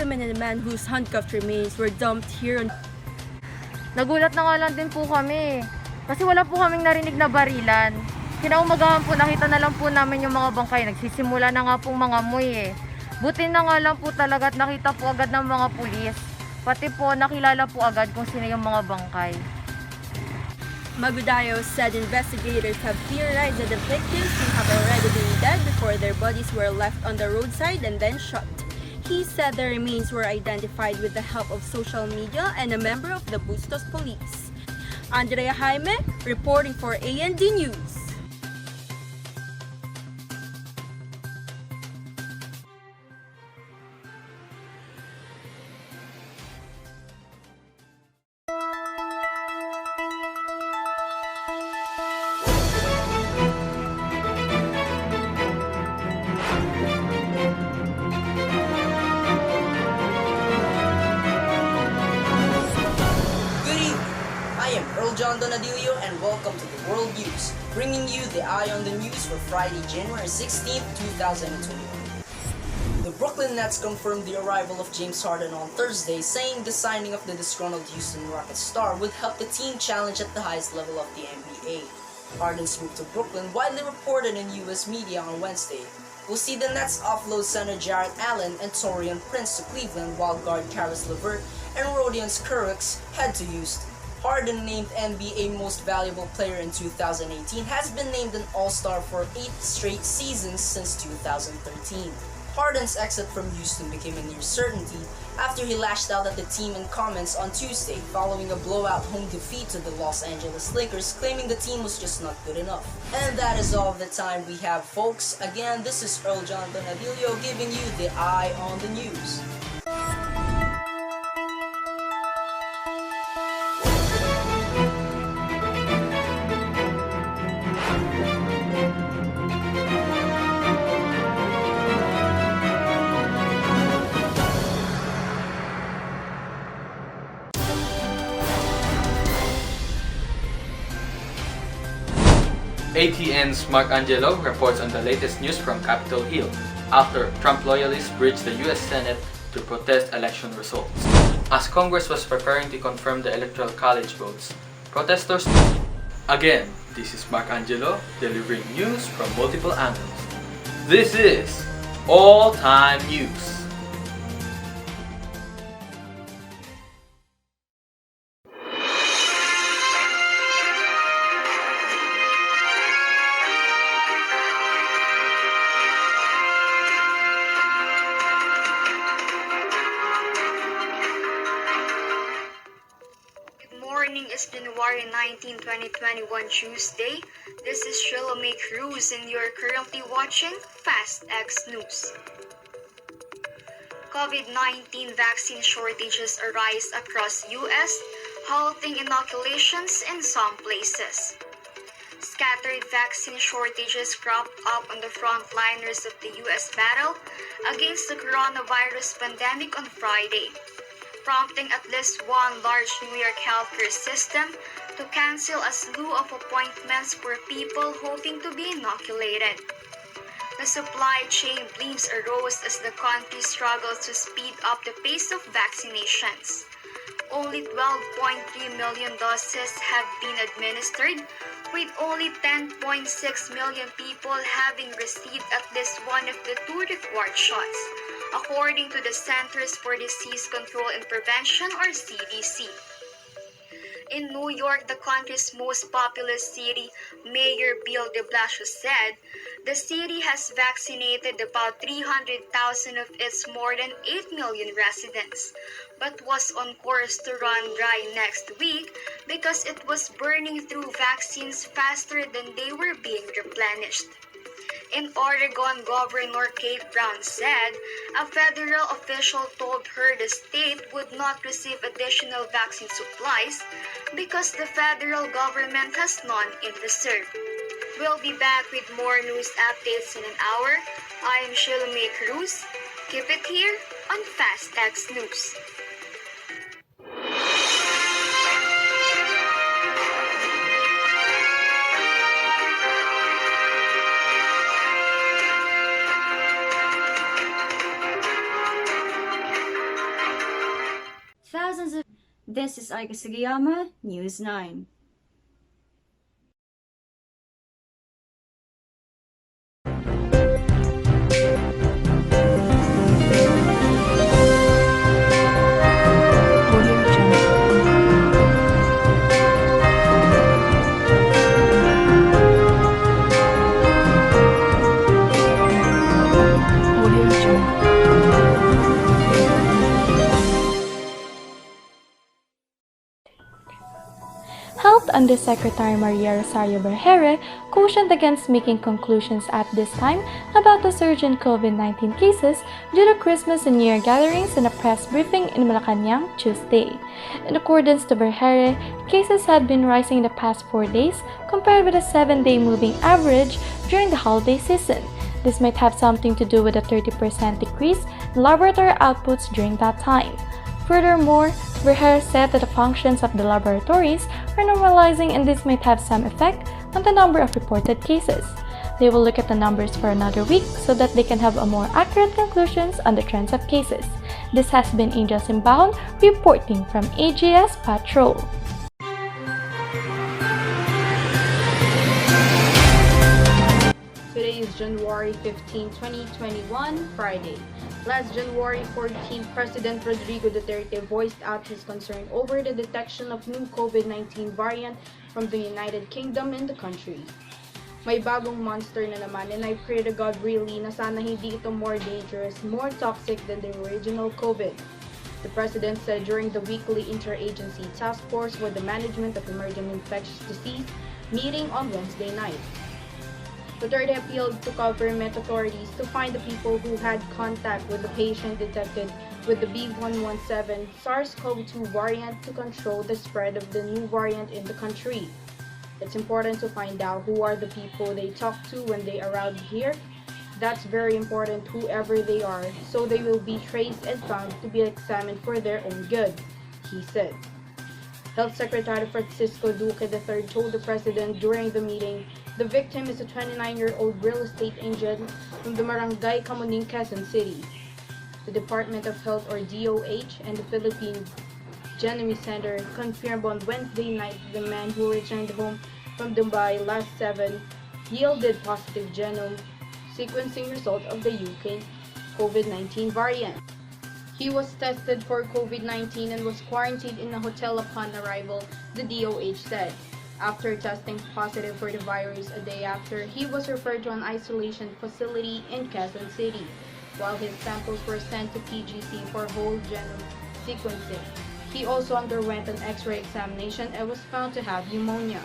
women and a man whose handcuffed remains were dumped here on... Nagulat na nga lang din po kami. Kasi wala po kaming narinig na barilan. Kinaumagahan po, nakita na lang po namin yung mga bangkay. Nagsisimula na nga pong mga amoy eh. Buti na nga lang po talaga at nakita po agad ng mga pulis. Pati po nakilala po agad kung sino yung mga bangkay. Magudayo said investigators have theorized that the victims may have already been dead before their bodies were left on the roadside and then shot. He said the remains were identified with the help of social media and a member of the Bustos police. Andrea Jaime, reporting for AND News. John Donadillo and welcome to the World News, bringing you the Eye on the News for Friday, January 16, 2021. The Brooklyn Nets confirmed the arrival of James Harden on Thursday, saying the signing of the disgruntled Houston Rockets star would help the team challenge at the highest level of the NBA. Harden's move to Brooklyn, widely reported in U.S. media on Wednesday, will see the Nets offload center Jarrett Allen and Taurean Prince to Cleveland, while guard Caris LeVert and Rodion Kurucs head to Houston. Harden, named NBA Most Valuable Player in 2018, has been named an All-Star for 8 straight seasons since 2013. Harden's exit from Houston became a near certainty after he lashed out at the team in comments on Tuesday following a blowout home defeat to the Los Angeles Lakers, claiming the team was just not good enough. And that is all the time we have, folks. Again, this is Earl John Donadillo giving you the Eye on the News. ATN's Mark Angelo reports on the latest news from Capitol Hill after Trump loyalists breached the US Senate to protest election results. As Congress was preparing to confirm the Electoral College votes, protesters... Again, this is Mark Angelo delivering news from multiple angles. This is All Time News. It's January 19, 2021, Tuesday. This is Sheila May Cruz and you're currently watching Fast X News. COVID-19 vaccine shortages arise across U.S., halting inoculations in some places. Scattered vaccine shortages cropped up on the frontliners of the U.S. battle against the coronavirus pandemic on Friday, prompting at least one large New York healthcare system to cancel a slew of appointments for people hoping to be inoculated. The supply chain blames arose as the country struggles to speed up the pace of vaccinations. Only 12.3 million doses have been administered, with only 10.6 million people having received at least one of the 2 required shots, according to the Centers for Disease Control and Prevention, or CDC. In New York, the country's most populous city, Mayor Bill de Blasio said the city has vaccinated about 300,000 of its more than 8 million residents, but was on course to run dry next week because it was burning through vaccines faster than they were being replenished. In Oregon, Governor Kate Brown said a federal official told her the state would not receive additional vaccine supplies because the federal government has none in reserve. We'll be back with more news updates in an hour. I am Sheila May Cruz. Keep it here on Fast X News. thousands of... This is Aika Sugiyama, News 9. Health Undersecretary Maria Rosario Vergere cautioned against making conclusions at this time about the surge in COVID-19 cases due to Christmas and New Year gatherings in a press briefing in Malacanang Tuesday. In accordance to Vergere, cases had been rising in the past 4 days compared with a 7-day moving average during the holiday season. This might have something to do with a 30% decrease in laboratory outputs during that time. Furthermore, Vergere said that the functions of the laboratories are normalizing and this might have some effect on the number of reported cases. They will look at the numbers for another week so that they can have a more accurate conclusions on the trends of cases. This has been Angel Simbahon reporting from AGS Patrol. Today is January 15, 2021, Friday. Last January 14, President Rodrigo Duterte voiced out his concern over the detection of new COVID-19 variant from the United Kingdom in the country. May bagong monster na naman and I pray to God really na sana hindi ito more dangerous, more toxic than the original COVID. The President said during the weekly interagency task force for the management of emerging infectious disease meeting on Wednesday night. Duterte appealed to government authorities to find the people who had contact with the patient detected with the B.1.1.7 SARS-CoV-2 variant to control the spread of the new variant in the country. It's important to find out who are the people they talk to when they arrive here. That's very important, whoever they are, so they will be traced and found to be examined for their own good, he said. Health Secretary Francisco Duque III told the President during the meeting the victim is a 29-year-old real estate agent from the Barangay Kamuning, Quezon City. The Department of Health or DOH and the Philippine Genome Center confirmed on Wednesday night the man who returned home from Dubai last 7 yielded positive genome sequencing result of the UK COVID-19 variant. He was tested for COVID-19 and was quarantined in a hotel upon arrival, the DOH said. After testing positive for the virus a day after, he was referred to an isolation facility in Quezon City, while his samples were sent to PGC for whole genome sequencing. He also underwent an X-ray examination and was found to have pneumonia.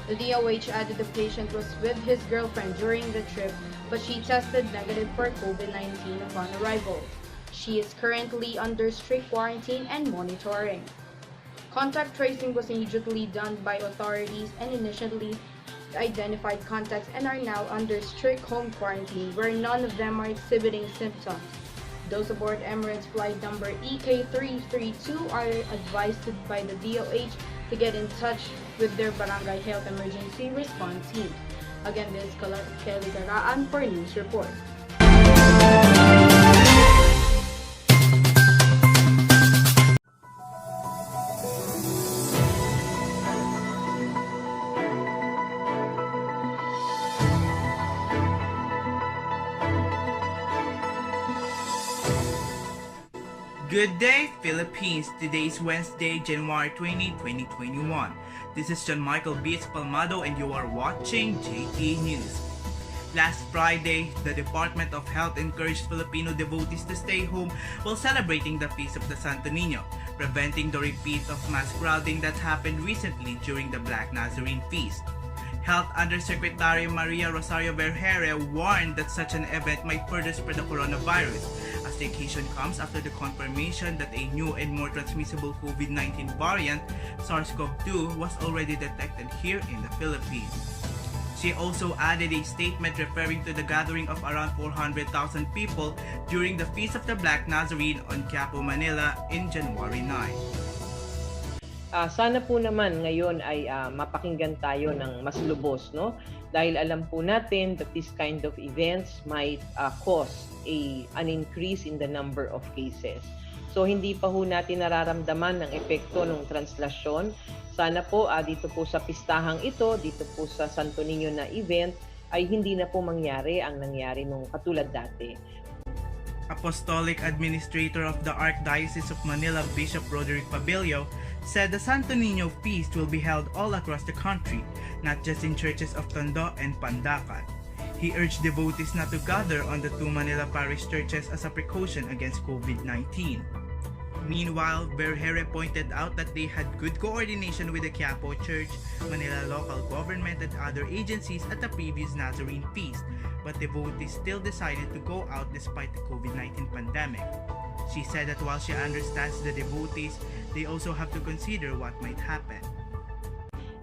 The DOH added the patient was with his girlfriend during the trip, but she tested negative for COVID-19 upon arrival. She is currently under strict quarantine and monitoring. Contact tracing was immediately done by authorities and initially identified contacts and are now under strict home quarantine where none of them are exhibiting symptoms. Those aboard Emirates flight number EK332 are advised by the DOH to get in touch with their Barangay Health Emergency Response Team. Again, this is Kelly Garaan for News Report. Good day, Philippines. Today is Wednesday, January 20, 2021. This is John Michael B.S. Palmado and you are watching JT News. Last Friday, the Department of Health encouraged Filipino devotees to stay home while celebrating the Feast of the Santo Niño, preventing the repeat of mass crowding that happened recently during the Black Nazarene Feast. Health Undersecretary Maria Rosario Vergere warned that such an event might further spread the coronavirus, as the occasion comes after the confirmation that a new and more transmissible COVID-19 variant, SARS-CoV-2, was already detected here in the Philippines. She also added a statement referring to the gathering of around 400,000 people during the Feast of the Black Nazarene on Quiapo, Manila in January 9. Sana po naman ngayon ay mapakinggan tayo ng mas lubos, no? Dahil alam po natin that this kind of events might cause an increase in the number of cases. So hindi pa ho natin nararamdaman ng epekto ng translasyon. Sana po dito po sa pistahang ito, dito po sa Santo Niño na event, ay hindi na po mangyari ang nangyari nung katulad dati. Apostolic Administrator of the Archdiocese of Manila, Bishop Roderick Pabilio, said the Santo Niño feast will be held all across the country, not just in churches of Tondo and Pandacan. He urged devotees not to gather on the two Manila parish churches as a precaution against COVID-19. Meanwhile, Berhere pointed out that they had good coordination with the Quiapo Church, Manila local government and other agencies at the previous Nazarene feast, but devotees still decided to go out despite the COVID-19 pandemic. She said that while she understands the devotees, they also have to consider what might happen.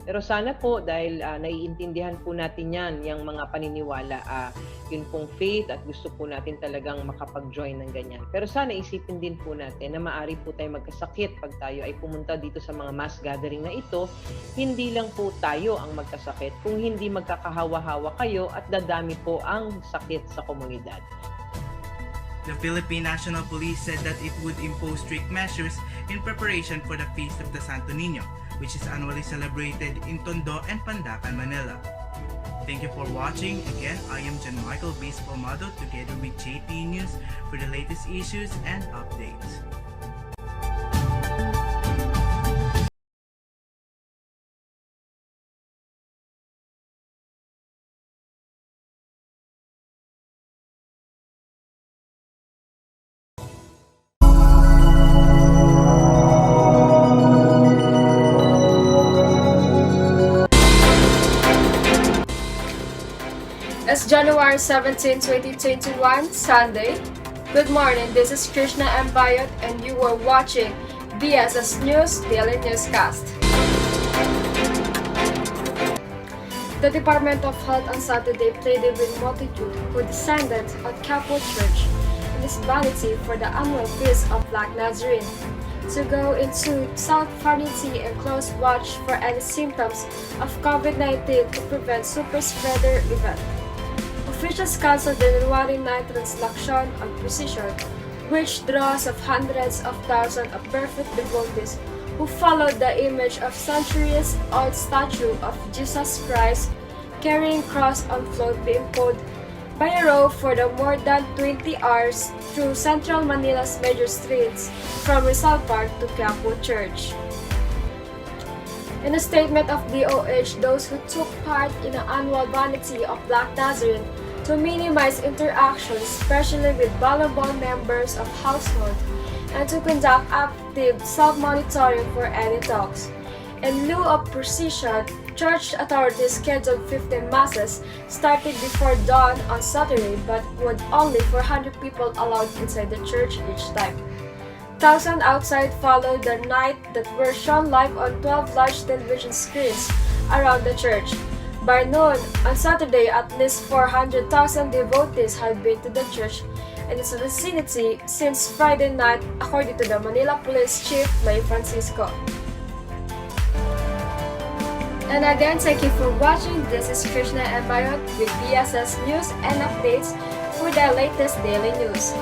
Pero sana po, dahil naiintindihan po natin yung mga paniniwala, yun pong faith at gusto po natin talagang makapag-join ng ganyan. Pero sana isipin din po natin na maaari po tayo magkasakit pag tayo ay pumunta dito sa mga mass gathering na ito. Hindi lang po tayo ang magkasakit, kung hindi magkakahawa-hawa kayo at dadami po ang sakit sa komunidad. The Philippine National Police said that it would impose strict measures in preparation for the Feast of the Santo Niño, which is annually celebrated in Tondo and Pandacan, Manila. Thank you for watching. Again, I am John Michael B. Palmado together with JT News for the latest issues and updates. It's January 17, 2021, Sunday. Good morning, this is Krishna M. Bayot and you are watching BSS News Daily Newscast. The Department of Health on Saturday pleaded with multitude who descended at Quiapo Church in its vanity for the annual feast of Black Nazarene to go into self-quarantine and close watch for any symptoms of COVID-19 to prevent super spreader event. Officials canceled the January 9 translation on Precision, which draws of hundreds of thousands of barefoot devotees who followed the image of centuries-old statue of Jesus Christ carrying cross on float being pulled by a rope for the more than 20 hours through central Manila's major streets from Rizal Park to Quiapo Church. In a statement of DOH, those who took part in the annual vanity of Black Nazarene to minimize interactions, especially with vulnerable members of household, and to conduct active self-monitoring for any talks. In lieu of procession, church authorities scheduled 15 masses starting before dawn on Saturday, but with only 400 people allowed inside the church each time. Thousands outside followed the night that were shown live on 12 large television screens around the church. By noon on Saturday, at least 400,000 devotees had been to the church and its vicinity since Friday night, according to the Manila Police Chief May Francisco. And again, thank you for watching. This is Krishna M. Bayot with BSS News and updates for the latest daily news.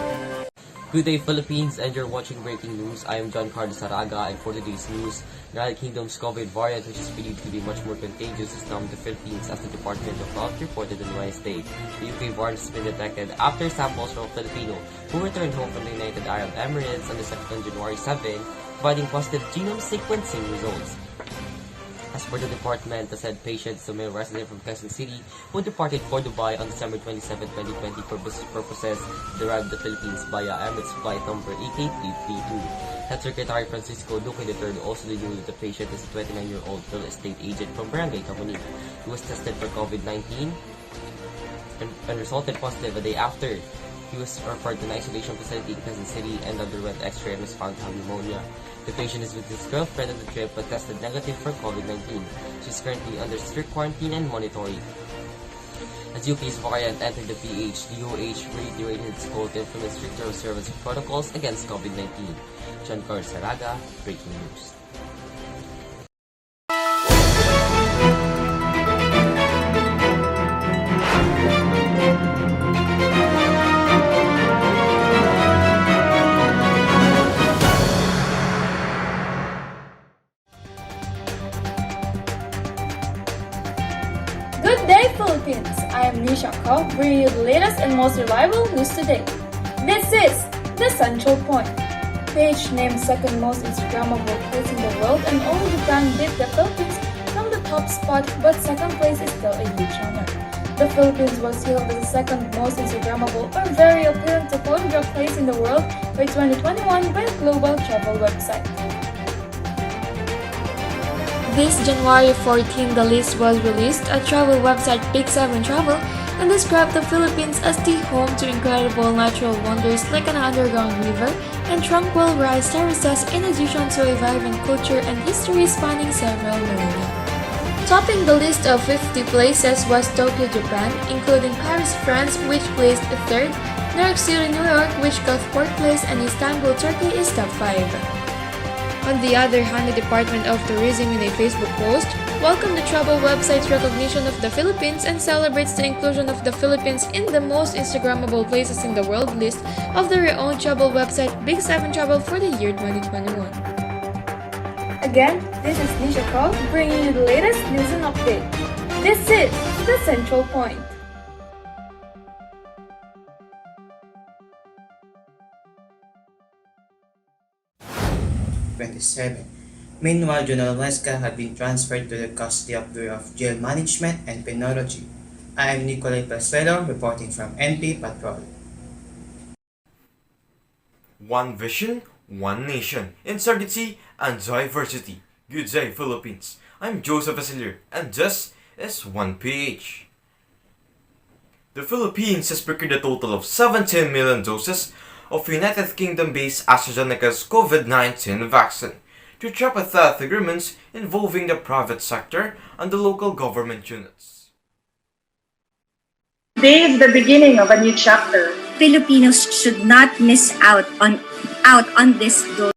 Good day, Philippines, and you're watching Breaking News. I am John Carlos Saraga, and for today's news, the United Kingdom's COVID variant, which is believed to be much more contagious, is now in the Philippines, as the Department of Health reported on Wednesday. The UK variant has been detected after samples from a Filipino who returned home from the United Arab Emirates on the 2nd January 7, providing positive genome sequencing results. As per the department, the said patient is a male resident from Quezon City who departed for Dubai on December 27, 2020 for business purposes, arrived in the Philippines via Emirates flight number 88332. Health Secretary Francisco Duque III also knew that the patient is a 29-year-old real estate agent from Barangay Camonite who was tested for COVID-19 and resulted positive a day after. He was referred to an isolation facility in Quezon City and underwent x-ray and was found to have pneumonia. The patient is with his girlfriend on the trip but tested negative for COVID-19. She is currently under strict quarantine and monitoring. As UK's variant entered the PH, DOH reiterated its call to implement stricter observance protocols against COVID-19. John Carlos Saraga, Breaking News. I'm Nisha Kao, bringing you the latest and most reliable news today. This is The Central Point. Page named second most Instagrammable place in the world, and only Japan beat the Philippines from the top spot, but second place is still a huge honor. The Philippines was hailed as the second most Instagrammable or very appealing to photograph place in the world by 2021 by a global travel website. This January 14, the list was released at travel website Big 7 Travel and described the Philippines as the home to incredible natural wonders like an underground river and tranquil rice terraces in addition to a vibrant culture and history spanning several millennia. Topping the list of 50 places was Tokyo, Japan, including Paris, France, which placed third, New York City, New York, which got fourth place, and Istanbul, Turkey is top 5. On the other hand, the Department of Tourism in a Facebook post welcomed the travel website's recognition of the Philippines and celebrates the inclusion of the Philippines in the most Instagrammable places in the world list of their own travel website Big 7 Travel for the year 2021. Again, this is Nisha Kao bringing you the latest news and update. This is The Central Point. Meanwhile, General Huesca had been transferred to the custody of Bureau of Jail Management and Penology. I am Nicolay Pastello reporting from NP Patrol. One vision, one nation, insurgency and diversity. Good day, Philippines. I'm Joseph Vasilier, and this is 1PH. The Philippines has procured a total of 17 million doses of United Kingdom-based AstraZeneca's COVID-19 vaccine to tripartite agreements involving the private sector and the local government units. Today is the beginning of a new chapter. Filipinos should not miss out on this dose.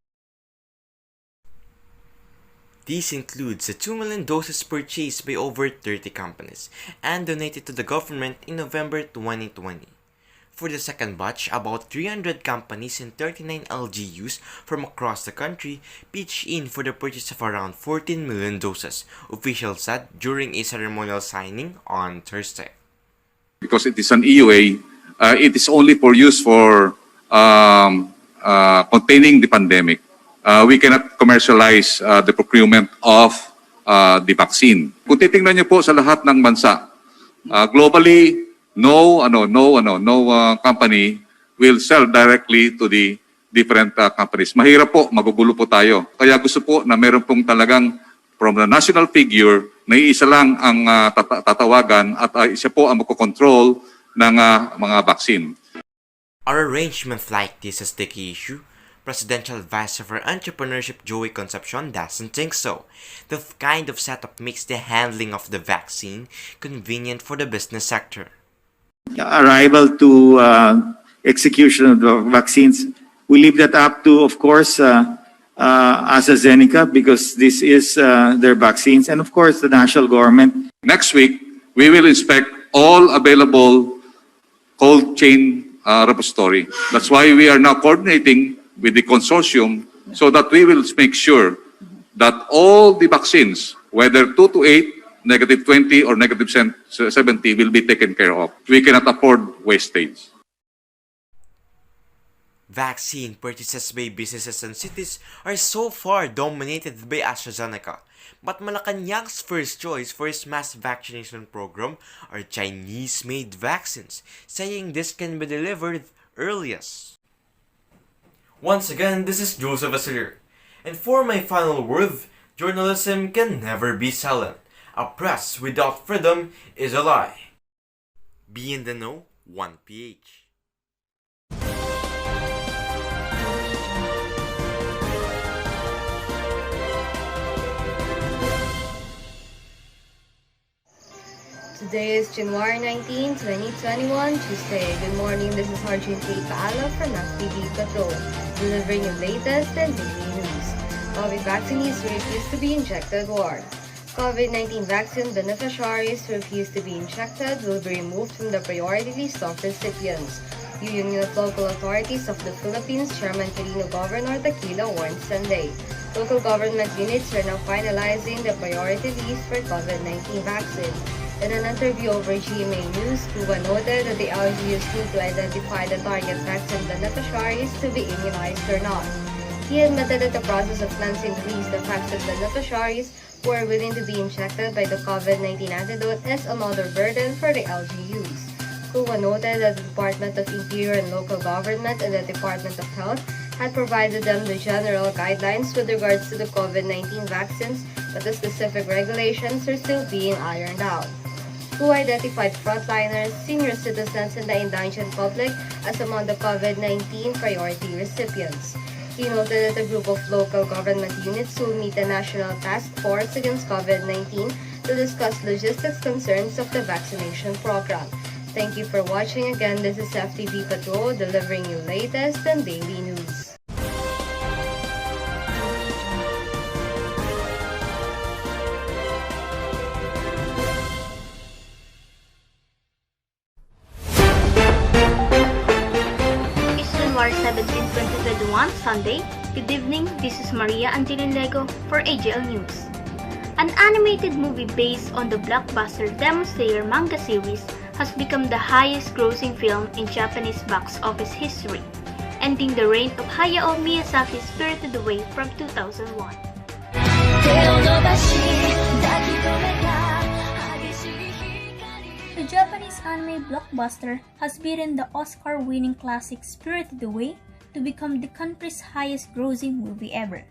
This includes the 2 million doses purchased by over 30 companies and donated to the government in November 2020. For the second batch, about 300 companies and 39 LGUs from across the country pitched in for the purchase of around 14 million doses, officials said during a ceremonial signing on Thursday. Because it is an EUA, it is only for use for containing the pandemic. We cannot commercialize the procurement of the vaccine. Kung titingnan niyo po sa lahat ng bansa, globally, no company will sell directly to the different companies. Mahirap po, magugulo po tayo. Kaya gusto po na meron pong talagang from the national figure na isa lang ang tatawagan at isa po ang magkocontrol ng mga vaccine. Are arrangements like this a sticky issue? Presidential Advisor for Entrepreneurship Joey Concepcion doesn't think so. The kind of setup makes the handling of the vaccine convenient for the business sector. Arrival to execution of the vaccines, we leave that up to, of course, AstraZeneca because this is their vaccines, and of course the national government. Next week, we will inspect all available cold chain repository. That's why we are now coordinating with the consortium so that we will make sure that all the vaccines, whether 2 to 8, negative 20 or negative 70 will be taken care of. We cannot afford wastage. Vaccine purchases by businesses and cities are so far dominated by AstraZeneca, but Malacanang's first choice for his mass vaccination program are Chinese-made vaccines, saying this can be delivered earliest. Once again, this is Joseph Vasilier, and for my final word, journalism can never be silent. A press without freedom is a lie. Be in the know, 1PH. Today is January 19, 2021, Tuesday. Good morning, this is Arjun K. Paala from FPD Patrol, delivering the latest and daily news. COVID vaccinees refuse to be injected ward. COVID-19 vaccine beneficiaries who refuse to be injected will be removed from the priority list of recipients. Union of Local Authorities of the Philippines Chairman Quirino Governor Tequila warned Sunday. Local government units are now finalizing the priority list for COVID-19 vaccine. In an interview over GMA News, Cuba noted that the LGUs need to identify the target vaccine beneficiaries to be immunized or not. He admitted that the process of cleansing release the vaccine beneficiaries who are willing to be injected by the COVID-19 antidote is another burden for the LGUs. Cuba noted that the Department of Interior and Local Government and the Department of Health had provided them the general guidelines with regards to the COVID-19 vaccines, but the specific regulations are still being ironed out. Who identified frontliners, senior citizens, and the indigent public as among the COVID-19 priority recipients. He noted that a group of local government units will meet the National Task Force Against COVID-19 to discuss logistics concerns of the vaccination program. Thank you for watching. Again, this is FTV Patrol delivering you latest and daily news. January 17, 2021, Sunday. Good evening, this is Maria Angelin Lego for AJL News. An animated movie based on the blockbuster Demon Slayer manga series has become the highest grossing film in Japanese box office history, ending the reign of Hayao Miyazaki's Spirited Away from 2001. The Japanese anime blockbuster has beaten the Oscar-winning classic Spirited Away to become the country's highest-grossing movie ever,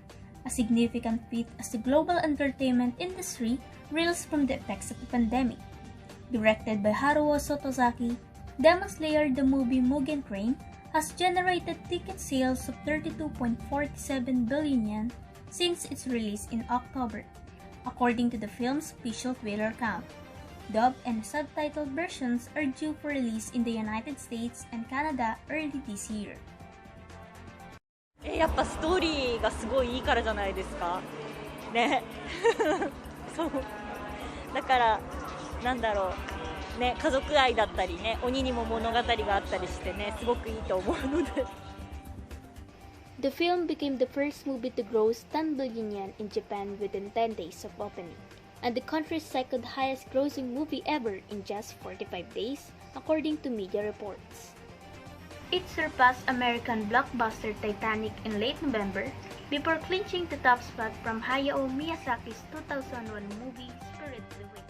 a significant feat as the global entertainment industry reels from the effects of the pandemic. Directed by Haruo Sotozaki, Demon Slayer the movie Mugen Train has generated ticket sales of 32.47 billion yen since its release in October, according to the film's official Twitter account. Dub and subtitled versions are due for release in the United States and Canada early this year. やっぱストーリーがすごいいいからじゃないですかねそうだからなんだろうね家族愛だったりね鬼にも物語があったりしてねすごくいいと思うので The film became the first movie to gross 10 billion yen in Japan within 10 days of opening, and the country's second highest grossing movie ever in just 45 days, according to media reports. It surpassed American blockbuster Titanic in late November before clinching the top spot from Hayao Miyazaki's 2001 movie Spirited Away.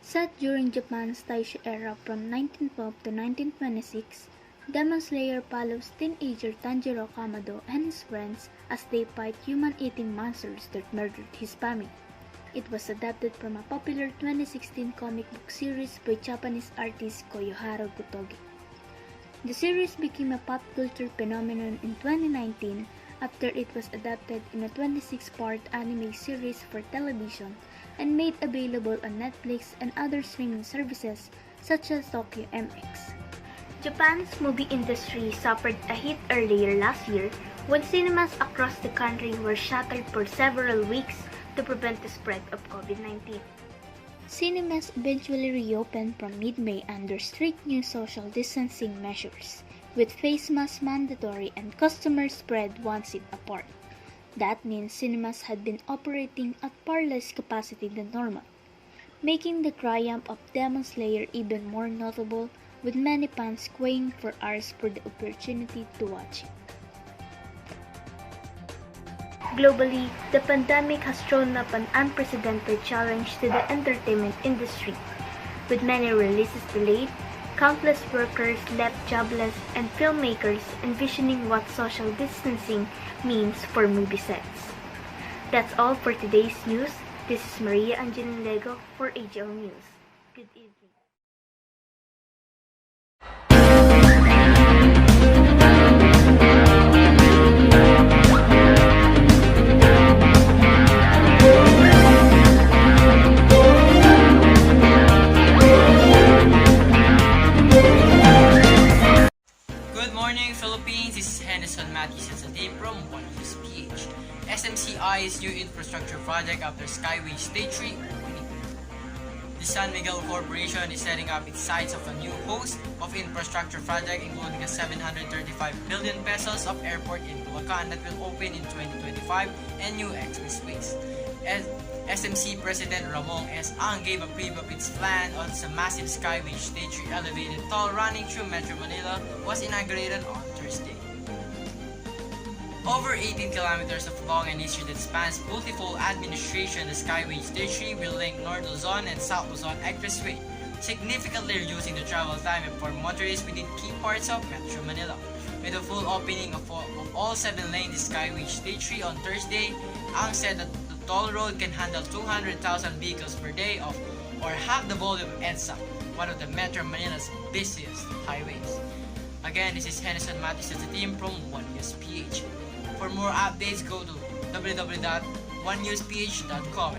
Set during Japan's Taisho era from 1912 to 1926, Demon Slayer follows teenager Tanjiro Kamado and his friends as they fight human-eating monsters that murdered his family. It was adapted from a popular 2016 comic book series by Japanese artist Koyoharu Gotoge. The series became a pop culture phenomenon in 2019 after it was adapted in a 26-part anime series for television and made available on Netflix and other streaming services such as Tokyo MX. Japan's movie industry suffered a hit earlier last year when cinemas across the country were shuttered for several weeks to prevent the spread of COVID-19. Cinemas eventually reopened from mid-May under strict new social distancing measures, with face masks mandatory and customers spread 1 seat apart. That means cinemas had been operating at far less capacity than normal, making the triumph of Demon Slayer even more notable, with many fans queuing for hours for the opportunity to watch it. Globally, the pandemic has thrown up an unprecedented challenge to the entertainment industry, with many releases delayed, countless workers left jobless, and filmmakers envisioning what social distancing means for movie sets. That's all for today's news. This is Maria Angelin Lego for AJL News. Good evening. Good morning, Philippines. This is Henderson Matthews from One News PH. SMCI's new infrastructure project after Skyway Stage 3 opening. The San Miguel Corporation is setting up its sights of a new host of infrastructure project, including a 735 billion pesos of airport in Bulacan that will open in 2025 and new expressways. SMC President Ramon S. Ang gave a preview of its plan on the massive Skyway Stage 3 elevated toll running through Metro Manila was inaugurated on Thursday. Over 18 kilometers of long and history that spans multiple administration, the Skyway Stage 3 will link North Luzon and South Luzon Expressway, significantly reducing the travel time for motorists within key parts of Metro Manila. With the full opening of all 7 lanes Skyway Stage 3 on Thursday, Ang said that the toll road can handle 200,000 vehicles per day or half the volume of EDSA, one of the Metro Manila's busiest highways. Again, this is Henderson Matis and the team from One News PH. For more updates, go to www.onenewsph.com.